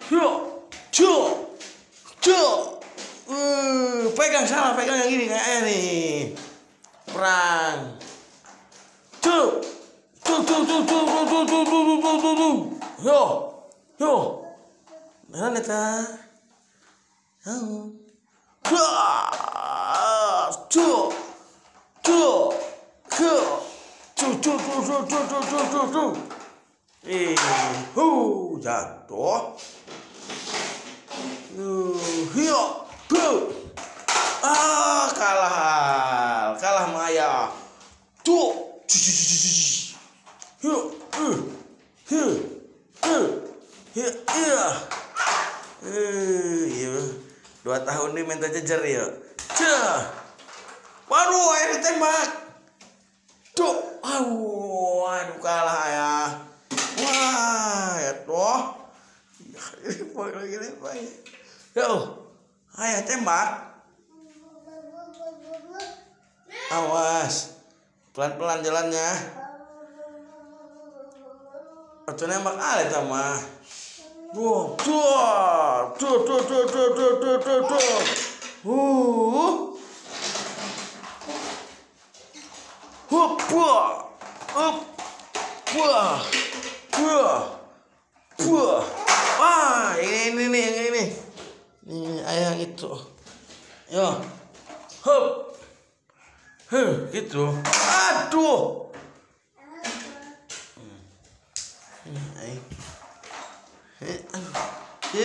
Yuk, cuk, cuk. Pegang salah, pegang yang ini kayaknya nih. Perang. Cuk, cuk, cuk, cuk, cuk, cuk, cuk, cuk, cuk, cuk, cuk, cuk. Yo, yo. Mana neta? Cuk, cuk, cuk, cuk, cuk, cuk, cuk, cuk, cuk, cuk, cuk, cuk, cuk. Jatuh. Hiyo, kalah Maya. Tuh, iya. 2 tahun nih minta jejer ya. Waduh, air ditembak. Tuh, aduh kalah ya. Wah, ya toh. Yo, ayah tembak. Awas, pelan-pelan jalannya. Atau nembak alat sama. Tuh. Wah, ini nih yang ini. Ini ayah gitu. Yo. Gitu. Aduh.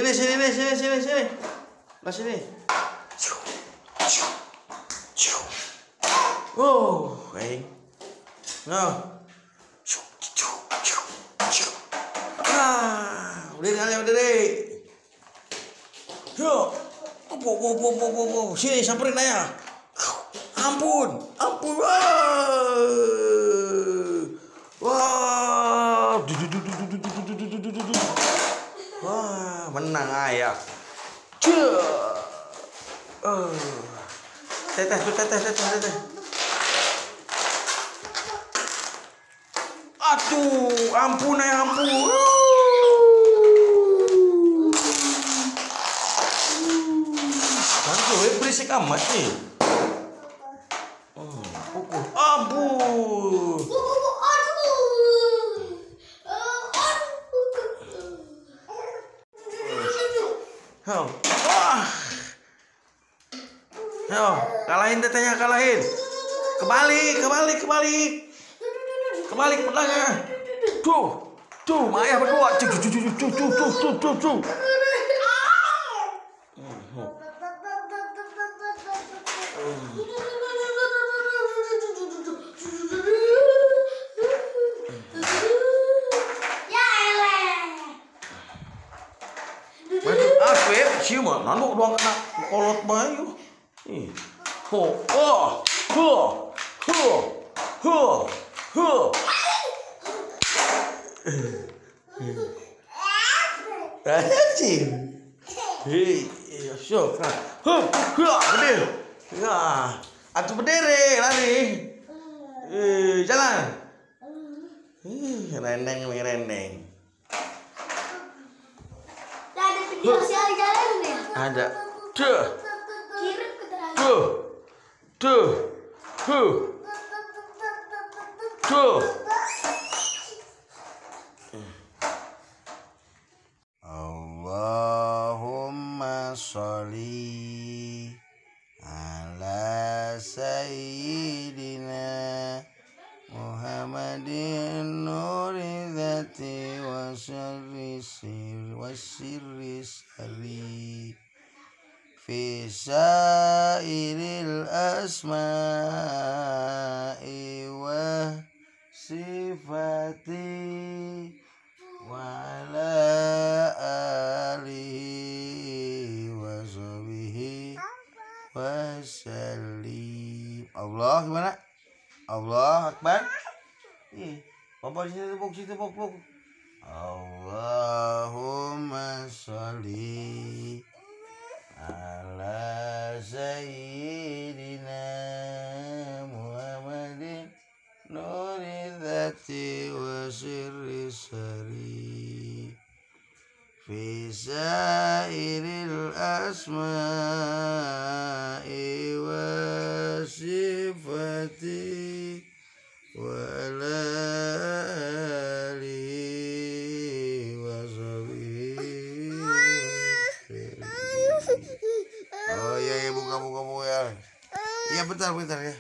Sini. Nah, sini. Nah. Udah deh. Yo. Sini samperin aja. Ampun. Wah. Wah, menang ayah. Teteh. Aduh, ampun. Berisik amat nih. Pukul. Ampun. Kalahin tetehnya, kalahin. Kebalik pedangnya. Tuh, Maya berdua. Tuh. Siapa? Nanduk doang kena kolot bayu. Atuh berdiri lari. Jalan. Reneng. Ada. Tuh. Allahumma sholli ala sayyidina Muhammadin nuri dzati wa sirri sari fi sairil asma'i wa sifati wa ala alihi wa sahbihi wa sallim. Allah gimana? Allah Akbar. Bapak sini tepuk. Allahumma sholli ala sayyidina Muhammadin nuri dzati wa sirri sari Fisairil asma'i wa sifati wa ala alihi wa sahbihi. Oh iya, buka ya. Iya bentar ya.